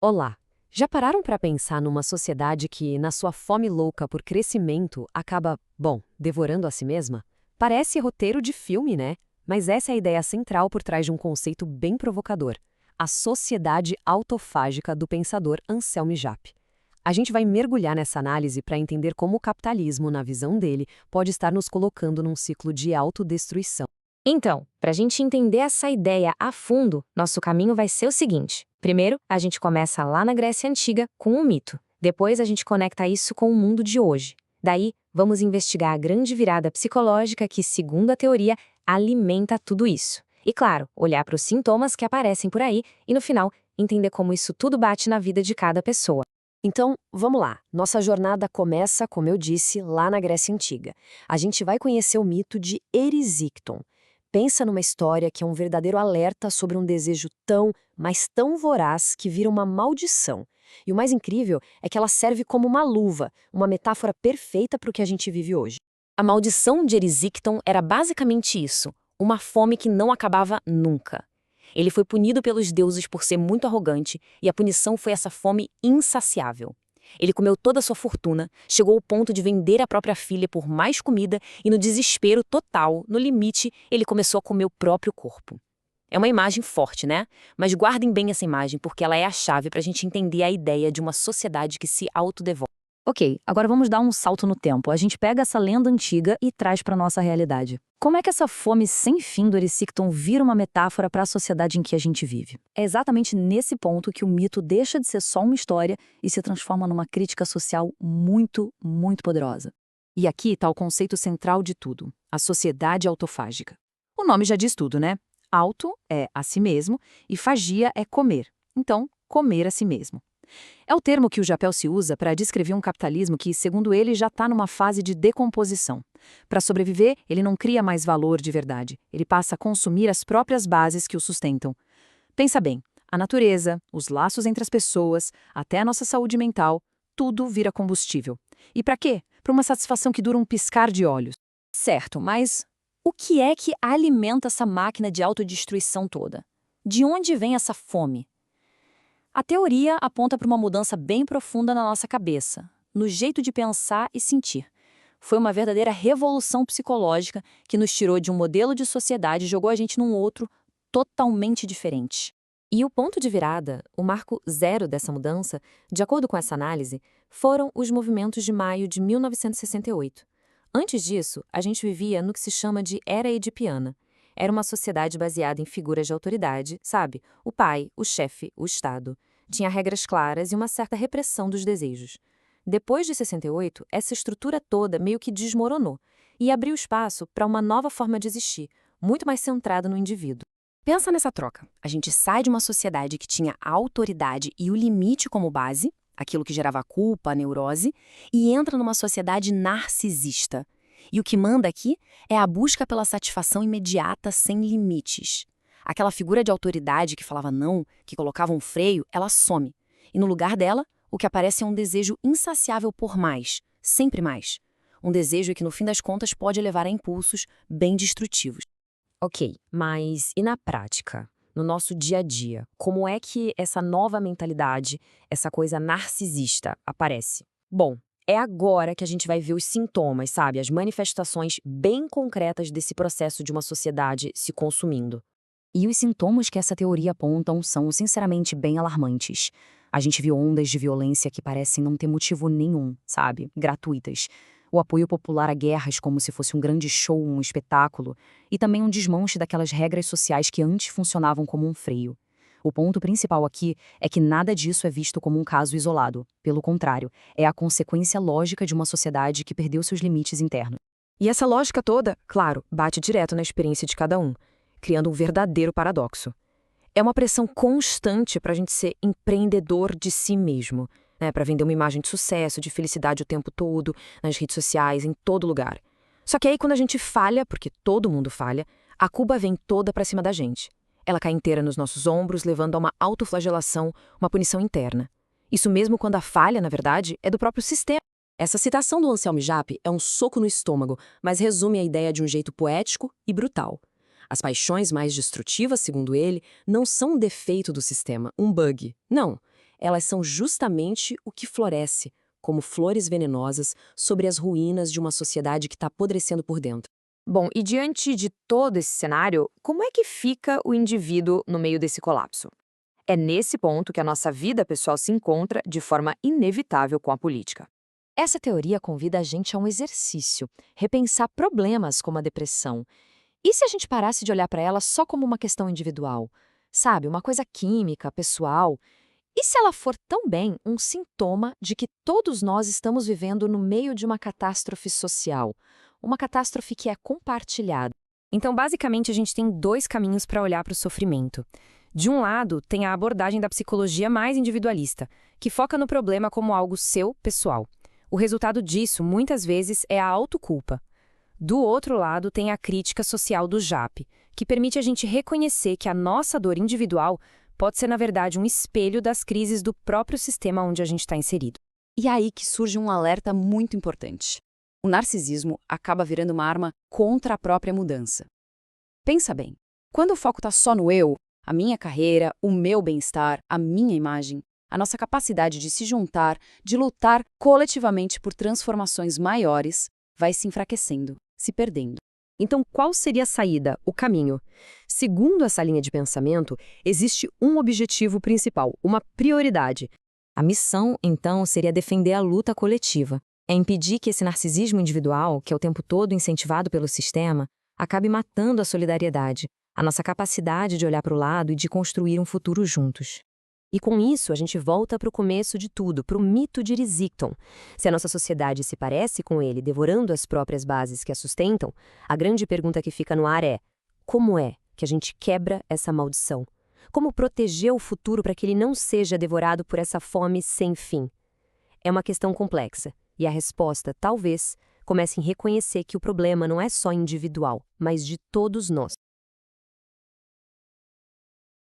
Olá! Já pararam para pensar numa sociedade que, na sua fome louca por crescimento, acaba, bom, devorando a si mesma? Parece roteiro de filme, né? Mas essa é a ideia central por trás de um conceito bem provocador: a sociedade autofágica do pensador Anselm Japp. A gente vai mergulhar nessa análise para entender como o capitalismo, na visão dele, pode estar nos colocando num ciclo de autodestruição. Então, para a gente entender essa ideia a fundo, nosso caminho vai ser o seguinte. Primeiro, a gente começa lá na Grécia Antiga com um mito. Depois, a gente conecta isso com o mundo de hoje. Daí, vamos investigar a grande virada psicológica que, segundo a teoria, alimenta tudo isso. E, claro, olhar para os sintomas que aparecem por aí e, no final, entender como isso tudo bate na vida de cada pessoa. Então, vamos lá. Nossa jornada começa, como eu disse, lá na Grécia Antiga. A gente vai conhecer o mito de Erisicton. Pensa numa história que é um verdadeiro alerta sobre um desejo tão, mas tão voraz que vira uma maldição. E o mais incrível é que ela serve como uma luva, uma metáfora perfeita para o que a gente vive hoje. A maldição de Erisicton era basicamente isso, uma fome que não acabava nunca. Ele foi punido pelos deuses por ser muito arrogante, e a punição foi essa fome insaciável. Ele comeu toda a sua fortuna, chegou ao ponto de vender a própria filha por mais comida e, no desespero total, no limite, ele começou a comer o próprio corpo. É uma imagem forte, né? Mas guardem bem essa imagem, porque ela é a chave para a gente entender a ideia de uma sociedade que se autodevora. Ok, agora vamos dar um salto no tempo. A gente pega essa lenda antiga e traz para nossa realidade. Como é que essa fome sem fim do Erisicton vira uma metáfora para a sociedade em que a gente vive? É exatamente nesse ponto que o mito deixa de ser só uma história e se transforma numa crítica social muito, muito poderosa. E aqui está o conceito central de tudo: a sociedade autofágica. O nome já diz tudo, né? Auto é a si mesmo e fagia é comer. Então, comer a si mesmo. É o termo que o Japel se usa para descrever um capitalismo que, segundo ele, já está numa fase de decomposição. Para sobreviver, ele não cria mais valor de verdade. Ele passa a consumir as próprias bases que o sustentam. Pensa bem, a natureza, os laços entre as pessoas, até a nossa saúde mental, tudo vira combustível. E para quê? Para uma satisfação que dura um piscar de olhos. Certo, mas o que é que alimenta essa máquina de autodestruição toda? De onde vem essa fome? A teoria aponta para uma mudança bem profunda na nossa cabeça, no jeito de pensar e sentir. Foi uma verdadeira revolução psicológica que nos tirou de um modelo de sociedade e jogou a gente num outro totalmente diferente. E o ponto de virada, o marco zero dessa mudança, de acordo com essa análise, foram os movimentos de maio de 1968. Antes disso, a gente vivia no que se chama de Era Edipiana. Era uma sociedade baseada em figuras de autoridade, sabe? O pai, o chefe, o Estado. Tinha regras claras e uma certa repressão dos desejos. Depois de 68, essa estrutura toda meio que desmoronou e abriu espaço para uma nova forma de existir, muito mais centrada no indivíduo. Pensa nessa troca. A gente sai de uma sociedade que tinha a autoridade e o limite como base, aquilo que gerava a culpa, a neurose, e entra numa sociedade narcisista. E o que manda aqui é a busca pela satisfação imediata sem limites. Aquela figura de autoridade que falava não, que colocava um freio, ela some. E no lugar dela, o que aparece é um desejo insaciável por mais, sempre mais. Um desejo que, no fim das contas, pode levar a impulsos bem destrutivos. Ok, mas e na prática? No nosso dia a dia, como é que essa nova mentalidade, essa coisa narcisista, aparece? Bom, é agora que a gente vai ver os sintomas, sabe? As manifestações bem concretas desse processo de uma sociedade se consumindo. E os sintomas que essa teoria apontam são, sinceramente, bem alarmantes. A gente viu ondas de violência que parecem não ter motivo nenhum, sabe? Gratuitas. O apoio popular a guerras como se fosse um grande show, um espetáculo, e também um desmanche daquelas regras sociais que antes funcionavam como um freio. O ponto principal aqui é que nada disso é visto como um caso isolado. Pelo contrário, é a consequência lógica de uma sociedade que perdeu seus limites internos. E essa lógica toda, claro, bate direto na experiência de cada um, criando um verdadeiro paradoxo. É uma pressão constante para a gente ser empreendedor de si mesmo, né, para vender uma imagem de sucesso, de felicidade o tempo todo, nas redes sociais, em todo lugar. Só que aí quando a gente falha, porque todo mundo falha, a culpa vem toda para cima da gente. Ela cai inteira nos nossos ombros, levando a uma autoflagelação, uma punição interna. Isso mesmo quando a falha, na verdade, é do próprio sistema. Essa citação do Anselm Japp é um soco no estômago, mas resume a ideia de um jeito poético e brutal. As paixões mais destrutivas, segundo ele, não são um defeito do sistema, um bug. Não. Elas são justamente o que floresce, como flores venenosas, sobre as ruínas de uma sociedade que está apodrecendo por dentro. Bom, e diante de todo esse cenário, como é que fica o indivíduo no meio desse colapso? É nesse ponto que a nossa vida pessoal se encontra de forma inevitável com a política. Essa teoria convida a gente a um exercício, repensar problemas como a depressão. E se a gente parasse de olhar para ela só como uma questão individual? Sabe, uma coisa química, pessoal? E se ela for também um sintoma de que todos nós estamos vivendo no meio de uma catástrofe social? Uma catástrofe que é compartilhada. Então, basicamente, a gente tem dois caminhos para olhar para o sofrimento. De um lado, tem a abordagem da psicologia mais individualista, que foca no problema como algo seu, pessoal. O resultado disso, muitas vezes, é a autoculpa. Do outro lado, tem a crítica social do JAP, que permite a gente reconhecer que a nossa dor individual pode ser, na verdade, um espelho das crises do próprio sistema onde a gente está inserido. E é aí que surge um alerta muito importante. O narcisismo acaba virando uma arma contra a própria mudança. Pensa bem, quando o foco está só no eu, a minha carreira, o meu bem-estar, a minha imagem, a nossa capacidade de se juntar, de lutar coletivamente por transformações maiores, vai se enfraquecendo, se perdendo. Então, qual seria a saída, o caminho? Segundo essa linha de pensamento, existe um objetivo principal, uma prioridade. A missão, então, seria defender a luta coletiva. É impedir que esse narcisismo individual, que é o tempo todo incentivado pelo sistema, acabe matando a solidariedade, a nossa capacidade de olhar para o lado e de construir um futuro juntos. E com isso, a gente volta para o começo de tudo, para o mito de Erysichthon. Se a nossa sociedade se parece com ele, devorando as próprias bases que a sustentam, a grande pergunta que fica no ar é: como é que a gente quebra essa maldição? Como proteger o futuro para que ele não seja devorado por essa fome sem fim? É uma questão complexa, e a resposta, talvez, comece em reconhecer que o problema não é só individual, mas de todos nós.